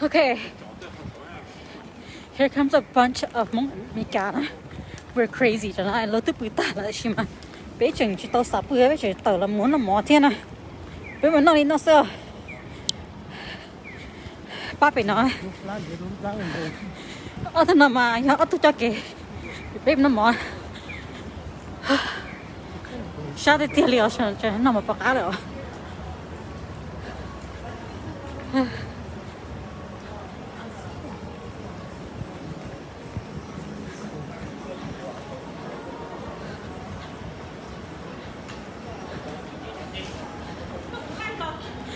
Okay. Here comes a bunch of Mika. We're crazy tonight. Lỡ tức bự tả lại xí mà. Bé chừng chỉ tao sắp bữa bé chừng tao là muốn làm mỏ thiên à. Bé mà nó đi nó sợ. Ba bé nói. Ở thằng nào mà nhớ ở tôi cho kì. Bé nó mỏ. Sao để tiền liều sao nó mà bạc á rồi.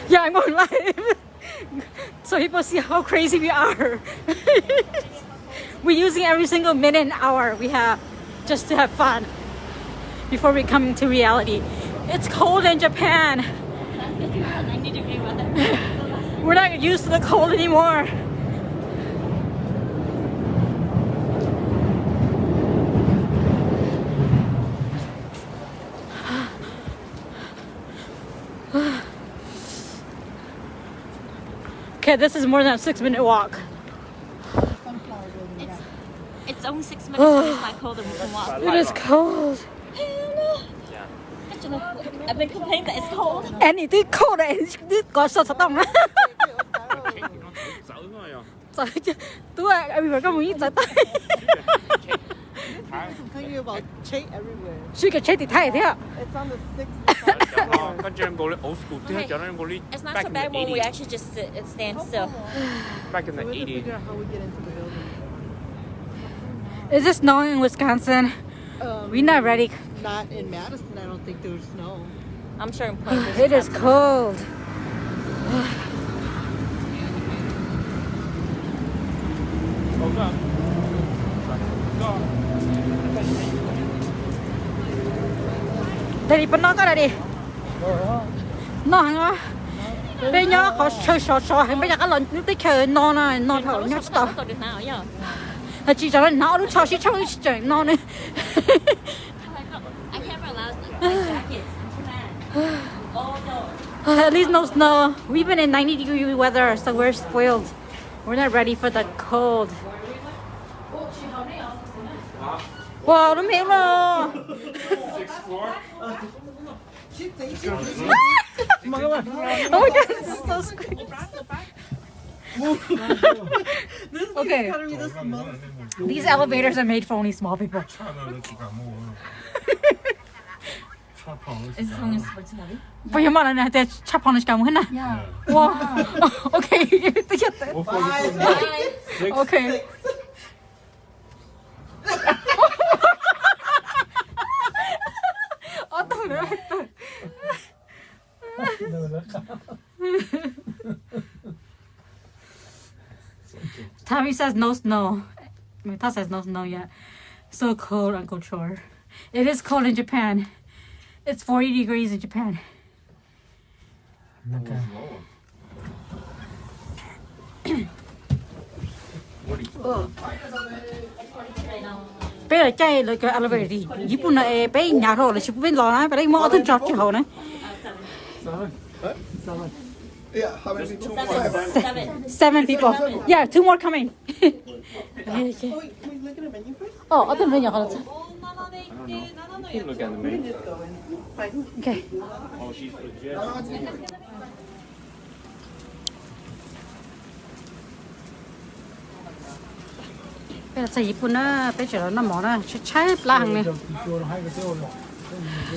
Yeah, I'm going live. So people see how crazy we are. We're using every single minute and hour we have just to have fun before we come to reality. It's cold in Japan. 90-degree weather. We're not used to the cold anymore. Okay, this is more than a 6-minute walk. It's only 6 minutes and it's not cold and we can walk. It is cold. I've been complaining that it's cold. And it is cold and it got so đông. Sợ chứ. Tôi everywhere có muốn sợ tay. Tell you about check everywhere. Suy cái chết thì thay thế ạ. It's on the 6th. It's not so bad when we actually just sit and stand still. Back in the We have to 80s. figure out how we get into the building. Is it snowing in Wisconsin? We're not ready. Not in Madison, I don't think there's snow. I'm sure in Point It is cold. Đây đi, nó cái này đi. Nó hả ngó. Bây giờ họ chơi sò bây giờ cái lần nó tới chơi nó này, nó thở nhá tao. Là chỉ cho nó lúc chơi chơi chơi nó này. I can't allow jackets. At least no snow. We've been in 90-degree weather, so we're spoiled. We're not ready for the cold. Wow, nó mềm rồi. Oh my god, this is so scary. Okay. These elevators are made for only small people. Is it only sports movie? For your mother, na te chop on the scam, na? Yeah. Wow. Okay. Okay. Tommy says no snow. Mita says no snow yet. So cold, Uncle Chor. It is cold in Japan. It's 40 degrees in Japan. Okay. Bây giờ chạy lại cái elevator đi. Nhịp này bây nhà rồi là chỉ bên lò này, bây giờ mua thân chọc chứ hậu này. Yeah, how many people more? 7 people. Yeah, 2 more coming. Wait, can we look at a menu first? Oh, 어떤 메뉴 걸었어? Look at the We menu. can just go in. Okay. Oh, she's legit. Bây giờ xâyญี่ปุ่นนะbây giờ nó mỏนะใช้ปลาหังเนี่ย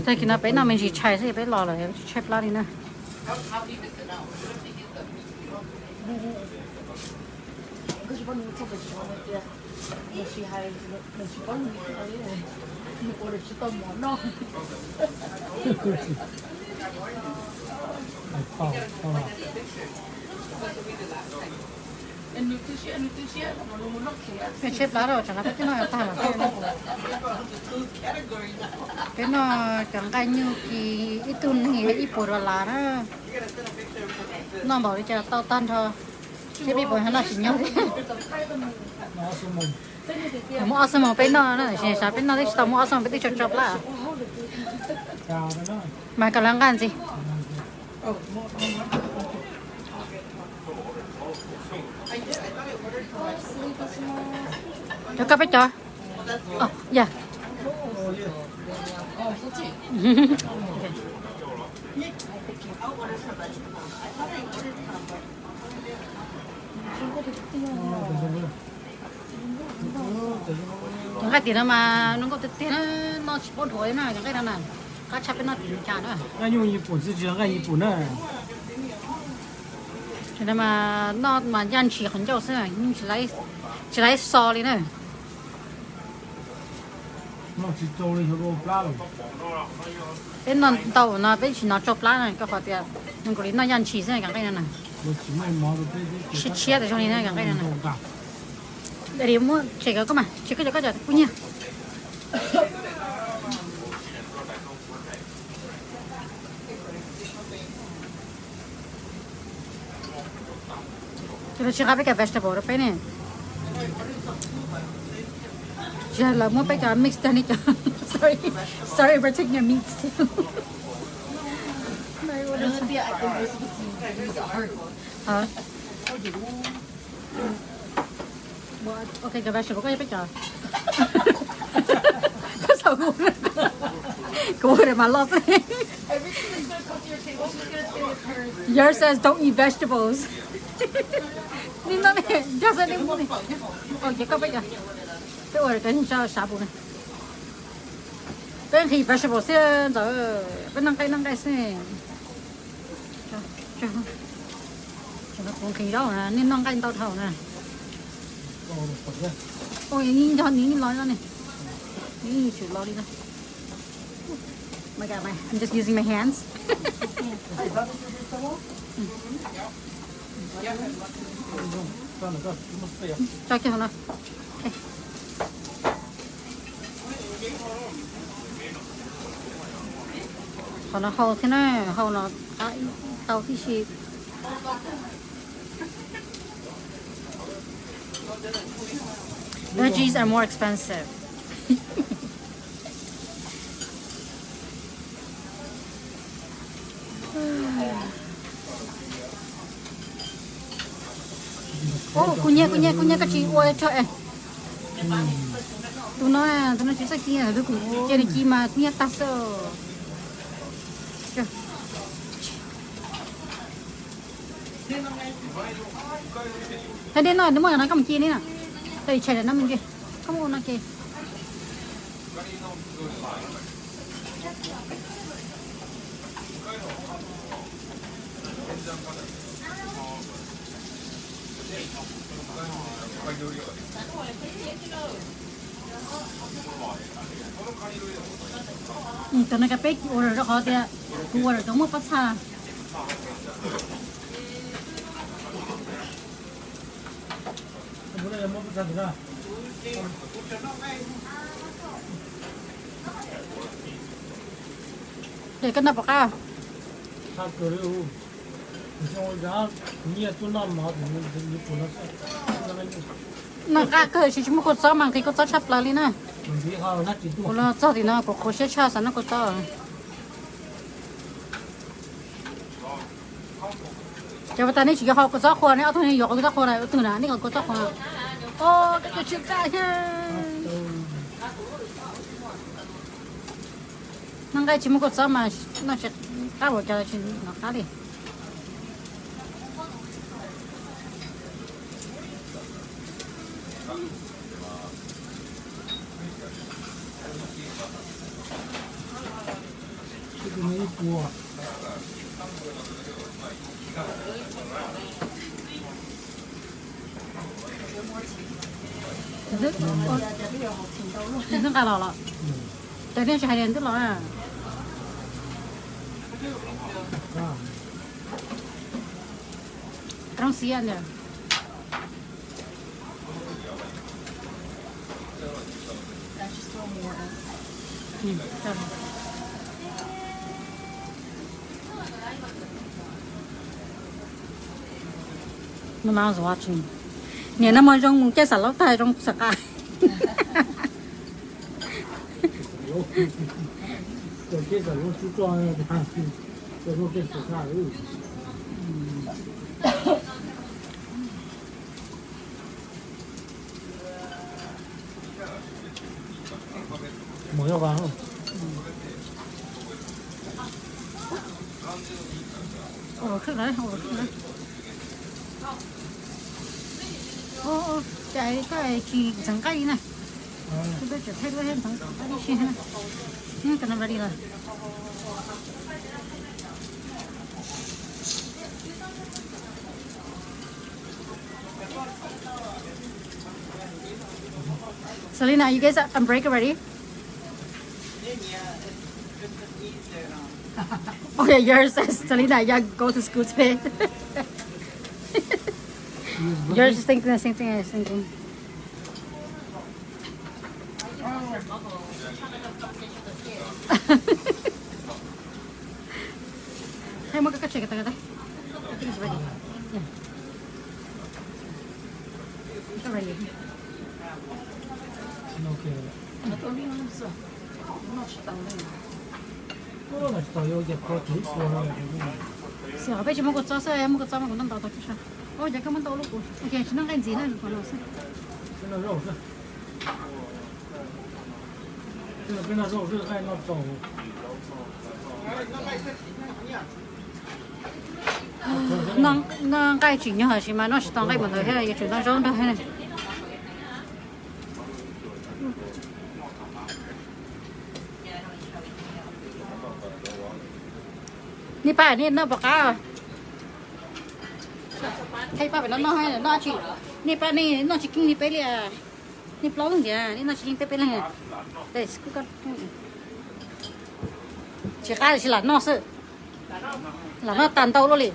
แต่กินนะไปน่ะมันสิใช้สิไปรอเลยใช้ปลานี่นะเป็นเชฟร้านเราจังนะเป็นน้อยตาเป็นน้อยจังกันอยู่ที่อีตุนนี่อีปวดลานะน้องบอกว่าจะเต้าตันเธอที่พี่บอกให้เราสิญญาหมูอสมเป็นน้อยนะใช่ใช่เป็นน้อยที่ตอหมูอสมเป็นที่จบละมากำลังกันสิ I 저 카페 줘. 야. chẳng cái tiền đó mà nó có tiền nó chỉ bốn tuổi mà chẳng cái đó này cá chép nó tiền trả nữa 那用一补自己按一补呢， cho nên mà nó mà dân chỉ很久是nhưng chỉ lấy so đi nữa 那只周了以后给我不拉了。 bên nó tàu nó bên chỉ nó chụp lá này có phải tiền nhưng có lý nó dân chỉ sẽ chẳng cái này 我只卖毛的这是切的兄弟那chẳng cái này 我干。 để đi mua chỉ có mà chỉ có giờ cũng nhiều chúng chỉ có cái vegetable đó này chỉ là mua cái mix này cho sorry for taking your meats too ok cái vegetable có cái chờ có sao cô để mà lo thế yours says don't eat vegetables nên nó này cho ra đi mua này ok có bây giờ cái order cái cho sao bù này bên thì vegetable sẽ giờ bên năng cái sẽ cho nó cũng kỳ đâu nè nên năng cái tao thầu nè ôi nhìn cho nhìn nói ra này nhìn chịu lo đi ra my god I'm just using my hands cho cái nào còn nó hậu thế này hậu nó tàu thì xịt veggies are more expensive ô cunya cái chị ơi trời tụi nó chỉ sách kia tôi cũng chơi này chi mà nghe ta sợ thế đến rồi đúng rồi nó cầm chi đấy nè thì chạy nó mình kia không ổn nó kia tụi nó cái bếp order nó khó tiệt order nó mất phát xa để cái nào bọc à? 他搁这有，你像我家你也做那毛，你不能nó cái chỉ một con chó mà cái con chó chắp lại đi nè. 你好，那几度？ nó chó thì nó có khó xếp sao nó có chó. Cho bà ta này chỉ có học con chó khoa này, ở thôi này có chó khoa này, ở từ nào này còn có chó khoa. Ô, cái chuyện ra nha. Nó cái chỉ một con chó mà nó sẽ cá bộ cho nó cá đi.这个没锅。nó cả lò lọ. Tại nên chạy đến tức lò à. Trong xí ăn rồi. My mom's watching. Nè nó mới trong cái salad tay trong sạc à. 这这个用去装的，这都是手下肉。冇有吧？哦，ขึ้นเลยโอ้ใจก็ไอ้ขี้สังกัดนี่นะคือแบบจะเท่ด้วยเห็นสังกัดนี่ใช่ไหมนี่กันอะไรล่ะSelena, you guys on break already? Okay, yours says Selena, yeah, go to school today. Yours is thinking the same thing I was thinking. Hey, magkakachek kita kita. I think it's ready. Yeah. It's ready. Okay. Siapa bây giờ muốn có cho sao em muốn có cho mà cũng nằm tàu tàu chứ ôi giờ các món tàu lúc của ok chỉ năng cái gì nữa còn đâu sao 跟那肉是，跟那肉是还那糟。nó cái chuyện như hồi xí mà nó chỉ tao cái một thời hay là chuyện tao rong đâu hay nàyนี่ป้านี่nó bọc cá thấyป้าphải nó hay là nó chỉนี่ป้านี่nó chỉ kinh đi bé liềnนี่ปล้องkìaนี่nó chỉ kinh bé liền đây cứ con chỉ khai chỉ là nó sự là nó tàn tàu luôn liền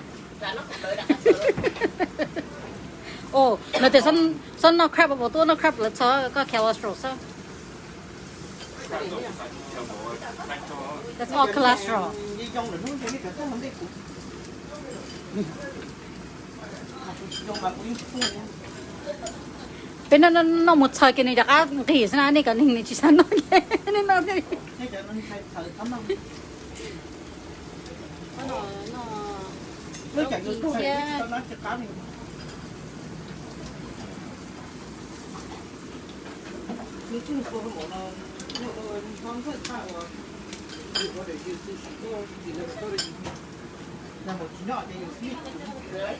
ồ nó để sân nó crab vào tôi nó crab là cho có cholesterol sao that's all cholesterol bên nó một thời cái này đã thì sao này cái này chỉ sang nó nên nó đây Nói chẳng được thôi, tao nói cho cá này. Nói chung là nó không phải sao mà có thể điều trị chỉ là tôi là một chỉ nọ thì điều trị đấy.